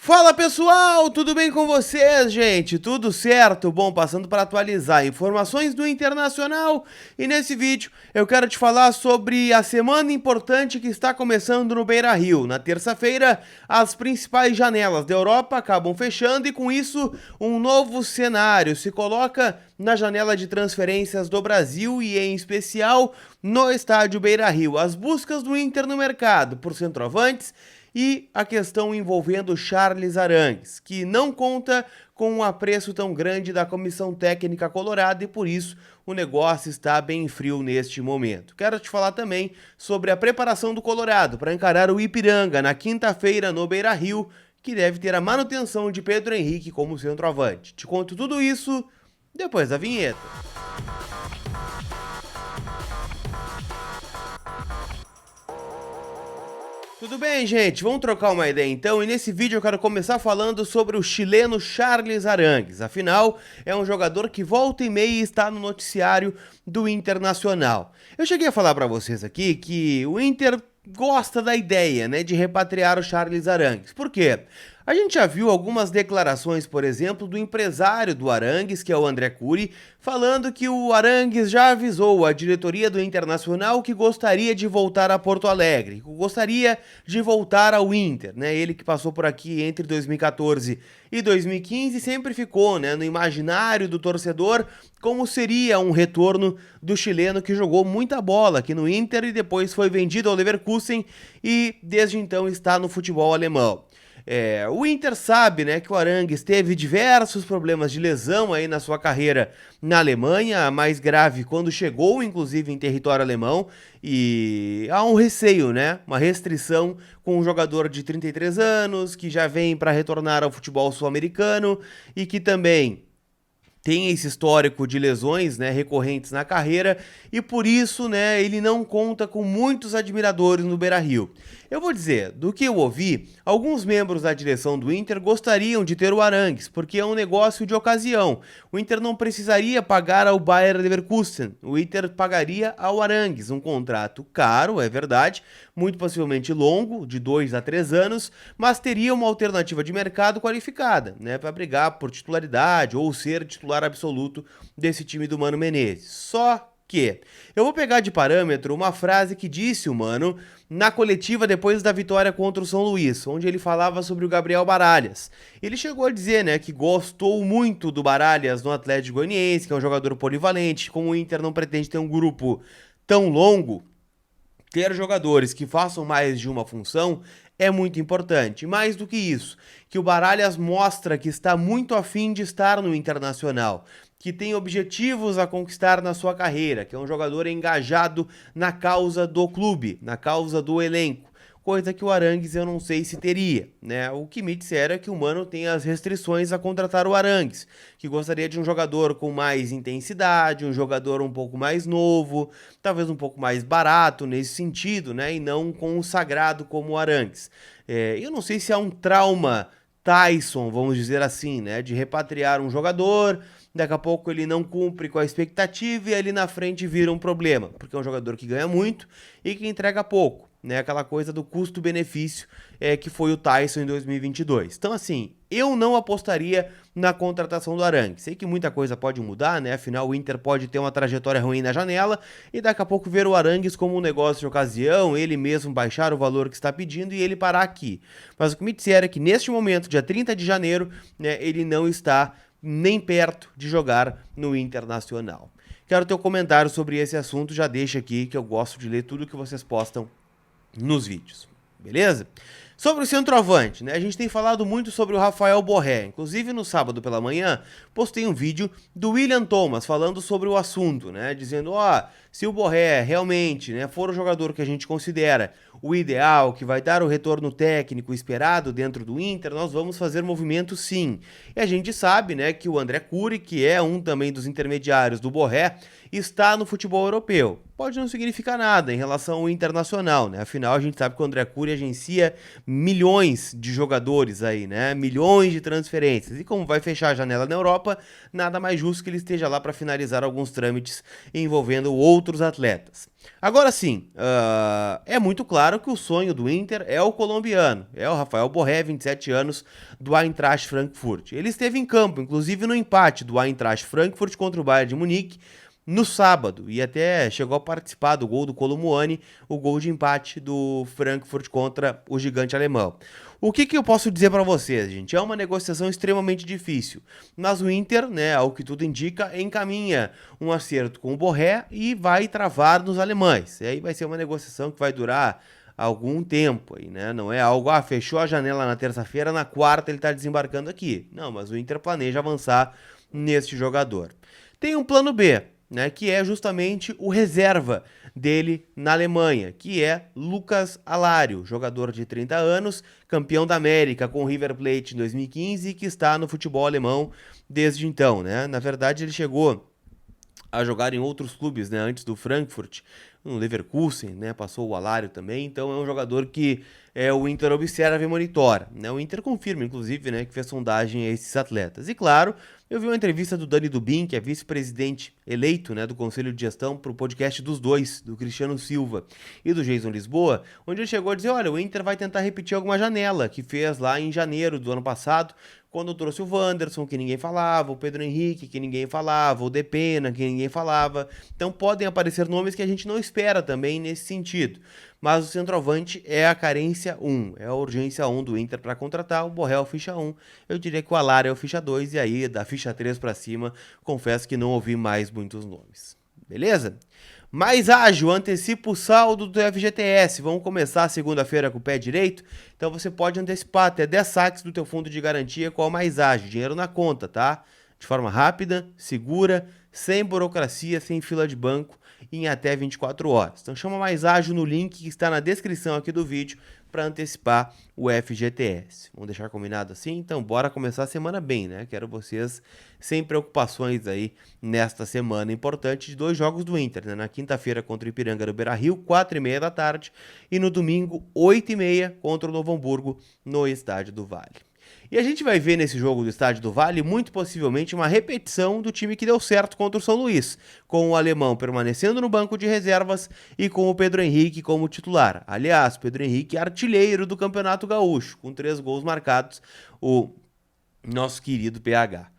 Fala pessoal, tudo bem com vocês, gente? Tudo certo? Bom, passando para atualizar informações do Internacional e nesse vídeo eu quero te falar sobre a semana importante que está começando no Beira-Rio. Na terça-feira, as principais janelas da Europa acabam fechando e com isso um novo cenário se coloca na janela de transferências do Brasil e em especial no estádio Beira-Rio. As buscas do Inter no mercado por centroavantes e a questão envolvendo Charles Arangues, que não conta com um apreço tão grande da comissão técnica colorada e por isso o negócio está bem frio neste momento. Quero te falar também sobre a preparação do Colorado para encarar o Ipiranga na quinta-feira no Beira-Rio, que deve ter a manutenção de Pedro Henrique como centroavante. Te conto tudo isso depois da vinheta. Tudo bem, gente? Vamos trocar uma ideia então, e nesse vídeo eu quero começar falando sobre o chileno Charles Arangues. Afinal, é um jogador que volta e meia está no noticiário do Internacional. Eu cheguei a falar para vocês aqui que o Inter gosta da ideia, né, de repatriar o Charles Arangues. Por quê? A gente já viu algumas declarações, por exemplo, do empresário do Arangues, que é o André Curi, falando que o Arangues já avisou a diretoria do Internacional que gostaria de voltar a Porto Alegre, que gostaria de voltar ao Inter, né? Ele que passou por aqui entre 2014 e 2015 sempre ficou, né, no imaginário do torcedor como seria um retorno do chileno que jogou muita bola aqui no Inter e depois foi vendido ao Leverkusen e desde então está no futebol alemão. O Inter sabe, né, que o Arangues teve diversos problemas de lesão aí na sua carreira na Alemanha, a mais grave quando chegou, inclusive, em território alemão, e há um receio, né, uma restrição com um jogador de 33 anos, que já vem para retornar ao futebol sul-americano e que também tem esse histórico de lesões, né, recorrentes na carreira e por isso, né, ele não conta com muitos admiradores no Beira-Rio. Eu vou dizer, do que eu ouvi, alguns membros da direção do Inter gostariam de ter o Arangues, porque é um negócio de ocasião. O Inter não precisaria pagar ao Bayer Leverkusen, o Inter pagaria ao Arangues, um contrato caro, é verdade, muito possivelmente longo, de 2 a 3 anos, mas teria uma alternativa de mercado qualificada, né, para brigar por titularidade ou ser titular absoluto desse time do Mano Menezes. Só que eu vou pegar de parâmetro uma frase que disse o Mano na coletiva depois da vitória contra o São Luís, onde ele falava sobre o Gabriel Baralhas. Ele chegou a dizer, né, que gostou muito do Baralhas no Atlético Goianiense, que é um jogador polivalente, como o Inter não pretende ter um grupo tão longo, ter jogadores que façam mais de uma função é muito importante. Mais do que isso, que o Baralhas mostra que está muito afim de estar no Internacional, que tem objetivos a conquistar na sua carreira, que é um jogador engajado na causa do clube, na causa do elenco. Coisa que o Arangues eu não sei se teria, né? O que me disseram é que o Mano tem as restrições a contratar o Arangues, que gostaria de um jogador com mais intensidade, um jogador um pouco mais novo, talvez um pouco mais barato nesse sentido, né? E não com um sagrado como o Arangues. Eu não sei se há um trauma Tyson, vamos dizer assim, né? De repatriar um jogador, daqui a pouco ele não cumpre com a expectativa e ali na frente vira um problema, porque é um jogador que ganha muito e que entrega pouco. Né, aquela coisa do custo-benefício que foi o Tyson em 2022. Então, assim, eu não apostaria na contratação do Arangues. Sei que muita coisa pode mudar, né? Afinal, o Inter pode ter uma trajetória ruim na janela e daqui a pouco ver o Arangues como um negócio de ocasião, ele mesmo baixar o valor que está pedindo e ele parar aqui. Mas o que me disseram é que neste momento, dia 30 de janeiro, né, ele não está nem perto de jogar no Internacional. Quero ter um comentário sobre esse assunto, já deixa aqui que eu gosto de ler tudo que vocês postam nos vídeos, beleza? Sobre o centroavante, né? A gente tem falado muito sobre o Rafael Borré. Inclusive, no sábado pela manhã, postei um vídeo do William Thomas falando sobre o assunto, né? Dizendo, se o Borré realmente, né, for o jogador que a gente considera o ideal, que vai dar o retorno técnico esperado dentro do Inter, nós vamos fazer movimento sim. E a gente sabe, né, que o André Curi, que é um também dos intermediários do Borré, está no futebol europeu. pode não significar nada em relação ao internacional, né? Afinal, a gente sabe que o André Cury agencia milhões de jogadores aí, né? Milhões de transferências. E como vai fechar a janela na Europa, nada mais justo que ele esteja lá para finalizar alguns trâmites envolvendo outros atletas. Agora sim, é muito claro que o sonho do Inter é o colombiano, é o Rafael Borré, 27 anos, do Eintracht Frankfurt. Ele esteve em campo, inclusive no empate do Eintracht Frankfurt contra o Bayern de Munique, no sábado, e até chegou a participar do gol do Kolo Muani, o gol de empate do Frankfurt contra o gigante alemão. O que eu posso dizer para vocês, gente? É uma negociação extremamente difícil, mas o Inter, né, ao que tudo indica, encaminha um acerto com o Borré e vai travar nos alemães. E aí vai ser uma negociação que vai durar algum tempo aí, né? Não é algo, fechou a janela na terça-feira, na quarta ele tá desembarcando aqui. Não, mas o Inter planeja avançar neste jogador. Tem um plano B, né, que é justamente o reserva dele na Alemanha, que é Lucas Alario, jogador de 30 anos, campeão da América com o River Plate em 2015 e que está no futebol alemão desde então, né? Na verdade, ele chegou a jogar em outros clubes, né, antes do Frankfurt, no Leverkusen, né, passou o Alario também, então é um jogador que o Inter observa e monitora, né, o Inter confirma, inclusive, né, que fez sondagem a esses atletas. E claro, eu vi uma entrevista do Dani Dubin, que é vice-presidente eleito, né, do Conselho de Gestão, para o podcast dos dois, do Cristiano Silva e do Jason Lisboa, onde ele chegou a dizer, olha, o Inter vai tentar repetir alguma janela que fez lá em janeiro do ano passado, quando trouxe o Wanderson, que ninguém falava, o Pedro Henrique, que ninguém falava, o Depena, que ninguém falava. Então podem aparecer nomes que a gente não espera também nesse sentido. Mas o centroavante é a carência 1, é a urgência 1 do Inter para contratar, o Borré é o ficha 1, eu diria que o Alario é o ficha 2, e aí da ficha 3 para cima, confesso que não ouvi mais muitos nomes. Beleza? Mais ágil, antecipa o saldo do FGTS. Vamos começar segunda-feira com o pé direito. Então você pode antecipar até 10 saques do teu fundo de garantia com a Mais Ágil. Dinheiro na conta, tá? De forma rápida, segura, sem burocracia, sem fila de banco, em até 24 horas. Então chama Mais Ágil no link que está na descrição aqui do vídeo para antecipar o FGTS. Vamos deixar combinado assim? Então bora começar a semana bem, né? Quero vocês sem preocupações aí nesta semana importante de 2 jogos do Inter, né? Na quinta-feira contra o Ipiranga no Beira-Rio, 4h30 da tarde, e no domingo, 8h30 contra o Novo Hamburgo no Estádio do Vale. E a gente vai ver nesse jogo do Estádio do Vale, muito possivelmente, uma repetição do time que deu certo contra o São Luís, com o alemão permanecendo no banco de reservas e com o Pedro Henrique como titular. Aliás, Pedro Henrique artilheiro do Campeonato Gaúcho, com 3 gols marcados, o nosso querido PH.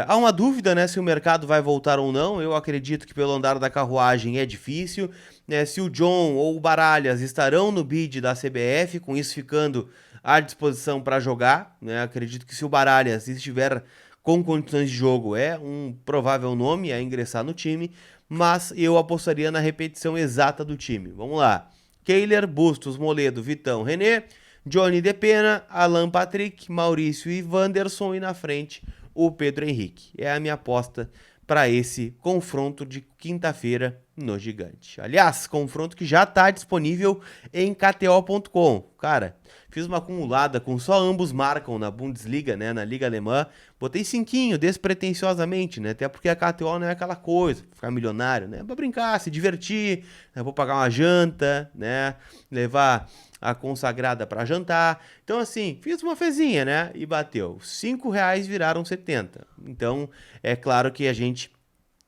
Há uma dúvida, né, se o mercado vai voltar ou não. Eu acredito que pelo andar da carruagem é difícil, né, se o John ou o Baralhas estarão no bid da CBF, com isso ficando à disposição para jogar, né? Acredito que se o Baralhas estiver com condições de jogo é um provável nome a ingressar no time, mas eu apostaria na repetição exata do time. Vamos lá: Kehler, Bustos, Moledo, Vitão, René, Johnny Depena, Alan Patrick, Maurício e Wanderson, e na frente o Pedro Henrique. É a minha aposta para esse confronto de quinta-feira no Gigante. Aliás, confronto que já está disponível em KTO.com. Cara, fiz uma acumulada com só ambos marcam na Bundesliga, né, na Liga Alemã. Botei 5 despretensiosamente, né, até porque a KTO não é aquela coisa, ficar milionário, né, pra brincar, se divertir, né, vou pagar uma janta, né, levar a consagrada para jantar. Então assim, fiz uma fezinha, né, e bateu. R$5 viraram 70. Então, é claro que a gente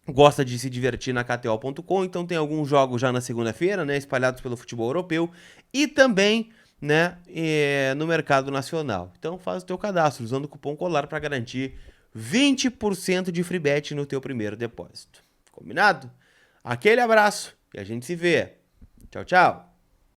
gosta de se divertir na KTO.com, então tem alguns jogos já na segunda-feira, né, espalhados pelo futebol europeu e também, né, no mercado nacional. Então faz o teu cadastro usando o cupom COLAR para garantir 20% de free bet no teu primeiro depósito. Combinado? Aquele abraço e a gente se vê. Tchau, tchau.